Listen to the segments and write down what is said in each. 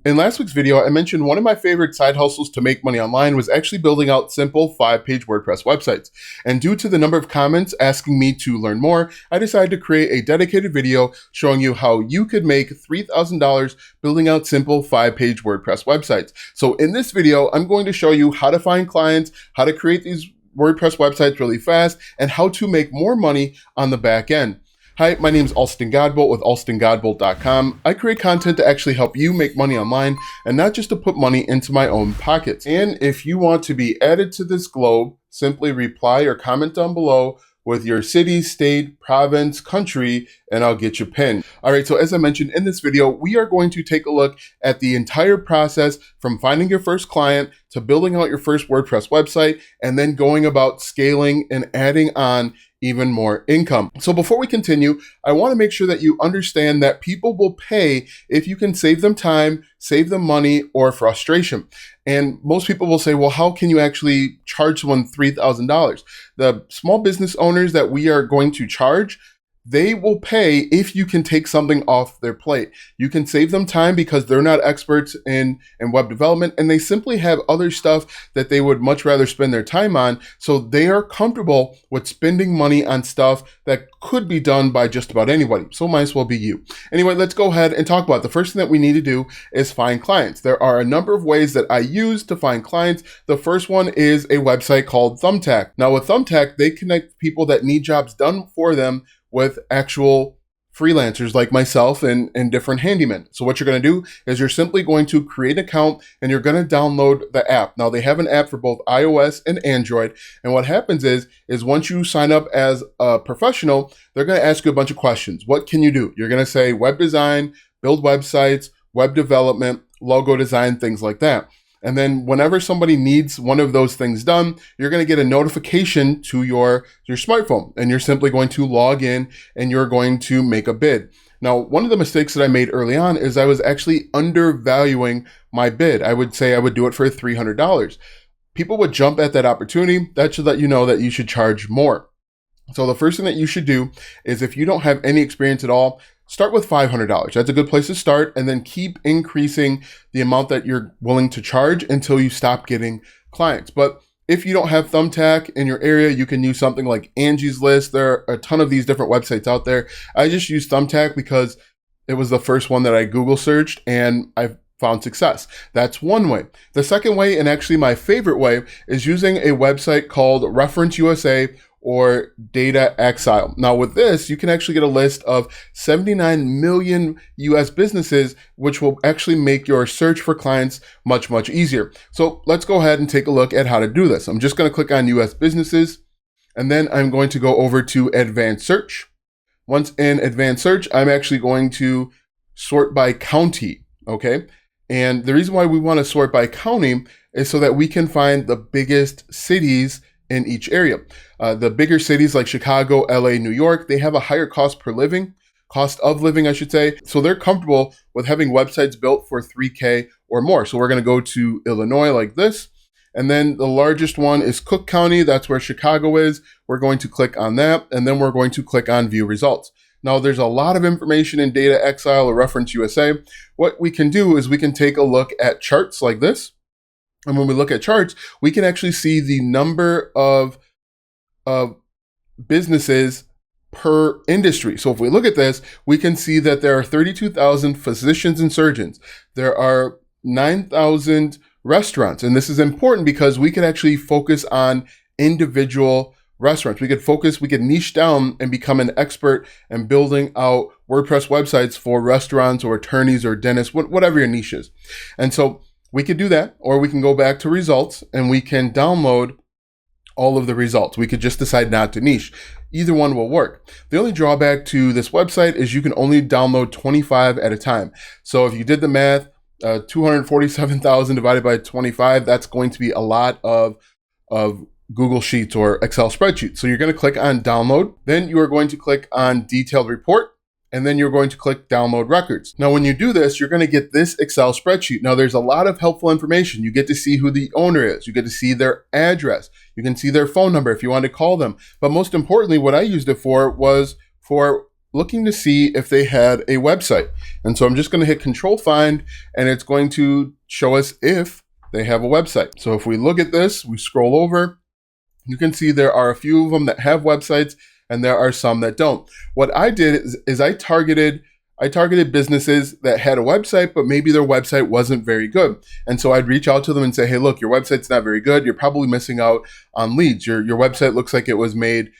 In last week's video, I mentioned one of my favorite side hustles to make money online was actually building out simple 5-page WordPress websites. And due to the number of comments asking me to learn more, I decided to create a dedicated video showing you how you could make $3,000 building out simple 5-page WordPress websites. So in this video, I'm going to show you how to find clients, how to create these WordPress websites really fast, and how to make more money on the back end. Hi, my name is Alston Godbolt with alstongodbolt.com. I create content to actually help you make money online and not just to put money into my own pockets. And if you want to be added to this globe, simply reply or comment down below with your city, state, province, country, and I'll get you pinned. All right, so as I mentioned in this video, we are going to take a look at the entire process from finding your first client to building out your first WordPress website and then going about scaling and adding on even more income. So before we continue, I want to make sure that you understand that people will pay if you can save them time, save them money, or frustration. And most people will say, well, how can you actually charge someone $3,000? The small business owners that we are going to charge, they will pay if you can take something off their plate. You can save them time because they're not experts in web development and they simply have other stuff that they would much rather spend their time on. So they are comfortable with spending money on stuff that could be done by just about anybody. So might as well be you. Anyway, let's go ahead and talk about it. The first thing that we need to do is find clients. There are a number of ways that I use to find clients. The first one is a website called Thumbtack. Now with Thumbtack, they connect people that need jobs done for them with actual freelancers like myself and different handymen. So what you're going to do is you're simply going to create an account and you're going to download the app. Now they have an app for both iOS and Android. And what happens is once you sign up as a professional, they're going to ask you a bunch of questions. What can you do? You're going to say web design, build websites, web development, logo design, things like that. And then whenever somebody needs one of those things done, you're going to get a notification to your smartphone and you're simply going to log in and you're going to make a bid. Now, one of the mistakes that I made early on is I was actually undervaluing my bid. I would say I would do it for $300. People would jump at that opportunity. That should let you know that you should charge more. So the first thing that you should do is if you don't have any experience at all, start with $500. That's a good place to start, and then keep increasing the amount that you're willing to charge until you stop getting clients. But if you don't have Thumbtack in your area, you can use something like Angie's List. There are a ton of these different websites out there. I just use Thumbtack because it was the first one that I Google searched and I found success. That's one way. The second way, and actually my favorite way, is using a website called Reference USA or Data Exile. Now with this, you can actually get a list of 79 million US businesses, which will actually make your search for clients much, much easier. So let's go ahead and take a look at how to do this. I'm just going to click on US businesses, and then I'm going to go over to advanced search. Once in advanced search, I'm actually going to sort by county, okay? And the reason why we want to sort by county is so that we can find the biggest cities in each area. The bigger cities like Chicago, LA, New York, they have a higher cost of living, I should say. So they're comfortable with having websites built for 3K or more. So we're going to go to Illinois like this. And then the largest one is Cook County. That's where Chicago is. We're going to click on that. And then we're going to click on view results. Now there's a lot of information in Data Exile or Reference USA. What we can do is we can take a look at charts like this. And when we look at charts, we can actually see the number of businesses per industry. So if we look at this, we can see that there are 32,000 physicians and surgeons. There are 9,000 restaurants. And this is important because we can actually focus on individual restaurants. We could niche down and become an expert in building out WordPress websites for restaurants or attorneys or dentists, whatever your niche is. And so we could do that, or we can go back to results and we can download all of the results. We could just decide not to niche. Either one will work. The only drawback to this website is you can only download 25 at a time. So if you did the math, 247,000 divided by 25, that's going to be a lot of Google Sheets or Excel spreadsheets. So you're going to click on download. Then you are going to click on detailed report. And then you're going to click download records. Now, when you do this, you're going to get this Excel spreadsheet. Now, there's a lot of helpful information. You get to see who the owner is. You get to see their address. You can see their phone number if you want to call them. But most importantly, what I used it for was for looking to see if they had a website. And so I'm just going to hit Control Find, and it's going to show us if they have a website. So if we look at this, we scroll over, you can see there are a few of them that have websites and there are some that don't. What I did is I targeted businesses that had a website, but maybe their website wasn't very good. And so I'd reach out to them and say, hey, look, your website's not very good. You're probably missing out on leads. Your website looks like it was made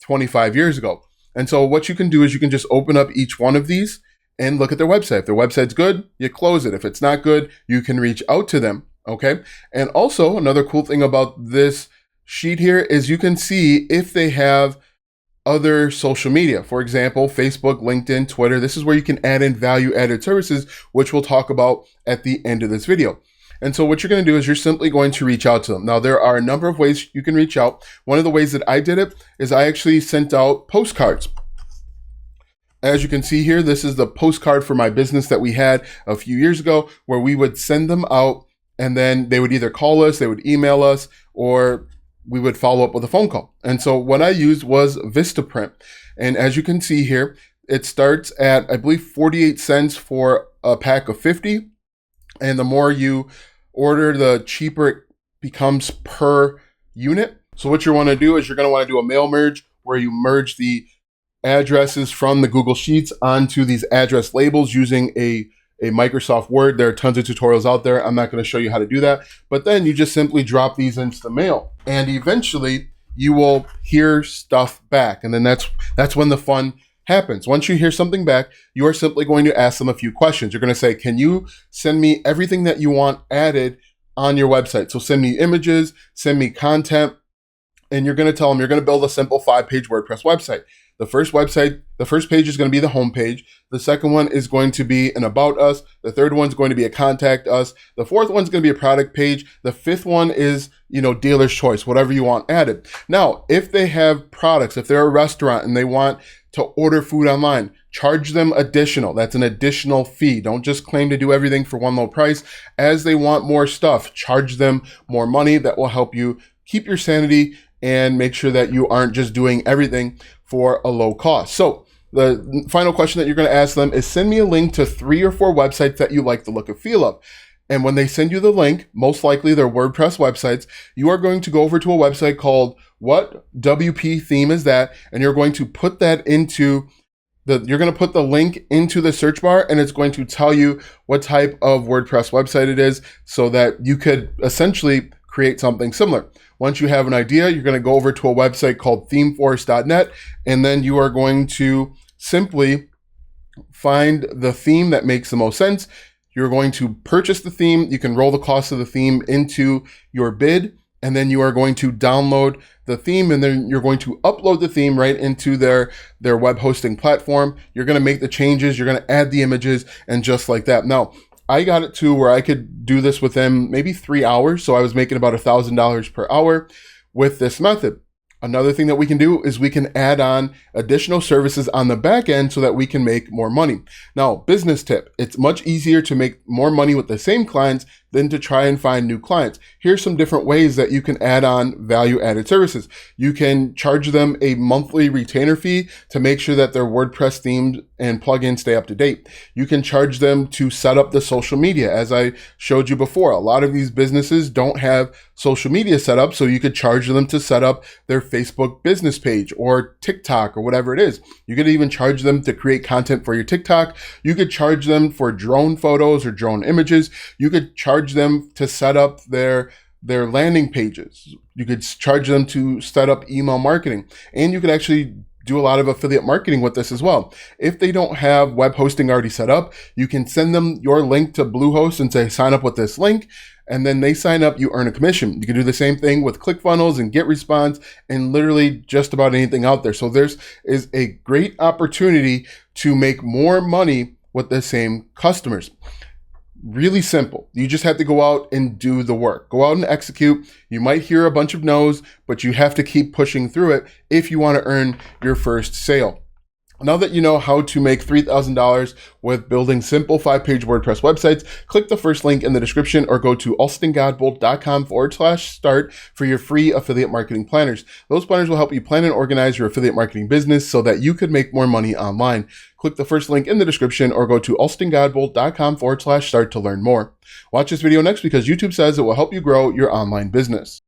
25 years ago. And so what you can do is you can just open up each one of these and look at their website. If their website's good, you close it. If it's not good, you can reach out to them. Okay. And also another cool thing about this sheet here is you can see if they have other social media. For example, Facebook, LinkedIn, Twitter. This is where you can add in value-added services, which we'll talk about at the end of this video. And so what you're going to do is you're simply going to reach out to them. Now, there are a number of ways you can reach out. One of the ways that I did it is I actually sent out postcards. As you can see here, this is the postcard for my business that we had a few years ago, where we would send them out and then they would either call us, they would email us, or we would follow up with a phone call. And so what I used was Vistaprint. And as you can see here, it starts at, I believe, 48 cents for a pack of 50. And the more you order, the cheaper it becomes per unit. So what you want to do is you're going to want to do a mail merge, where you merge the addresses from the Google Sheets onto these address labels using a Microsoft Word. There are tons of tutorials out there. I'm not going to show you how to do that. But then you just simply drop these into the mail, and eventually you will hear stuff back. And then that's when the fun happens. Once you hear something back, you are simply going to ask them a few questions. You're going to say, can you send me everything that you want added on your website? So send me images, send me content, and you're going to tell them you're going to build a simple 5-page WordPress website. The first page is going to be the home page. The second one is going to be an about us. The third one's going to be a contact us. The fourth one's going to be a product page. The fifth one is, dealer's choice, whatever you want added. Now, if they have products, if they're a restaurant and they want to order food online, charge them additional. That's an additional fee. Don't just claim to do everything for one low price. As they want more stuff, charge them more money. That will help you keep your sanity and make sure that you aren't just doing everything for a low cost. So the final question that you're going to ask them is, send me a link to 3 or 4 websites that you like the look and feel of. And when they send you the link, most likely they're WordPress websites, you are going to go over to a website called What WP Theme Is That? And you're going to put that into you're going to put the link into the search bar, and it's going to tell you what type of WordPress website it is, so that you could essentially create something similar. Once you have an idea, you're going to go over to a website called themeforest.net, and then you are going to simply find the theme that makes the most sense. You're going to purchase the theme. You can roll the cost of the theme into your bid, and then you are going to download the theme, and then you're going to upload the theme right into their web hosting platform. You're going to make the changes. You're going to add the images, and just like that. Now, I got it to where I could do this within maybe 3 hours. So I was making about $1,000 per hour with this method. Another thing that we can do is we can add on additional services on the back end so that we can make more money. Now, business tip, it's much easier to make more money with the same clients than to try and find new clients. Here's some different ways that you can add on value-added services. You can charge them a monthly retainer fee to make sure that their WordPress themes and plugins stay up to date. You can charge them to set up the social media. As I showed you before, a lot of these businesses don't have social media set up, so you could charge them to set up their Facebook business page or TikTok or whatever it is. You could even charge them to create content for your TikTok. You could charge them for drone photos or drone images. You could charge them to set up their landing pages. You could charge them to set up email marketing, and you could actually do a lot of affiliate marketing with this as well. If they don't have web hosting already set up, you can send them your link to Bluehost and say, sign up with this link, and then they sign up, you earn a commission. You can do the same thing with ClickFunnels and GetResponse and literally just about anything out there. So there's is a great opportunity to make more money with the same customers. Really simple. You just have to go out and do the work. Go out and execute. You might hear a bunch of no's, but you have to keep pushing through it if you want to earn your first sale. Now that you know how to make $3,000 with building simple 5-page WordPress websites, click the first link in the description or go to alstongodbolt.com/start for your free affiliate marketing planners. Those planners will help you plan and organize your affiliate marketing business so that you could make more money online. Click the first link in the description or go to alstongodbolt.com/start to learn more. Watch this video next because YouTube says it will help you grow your online business.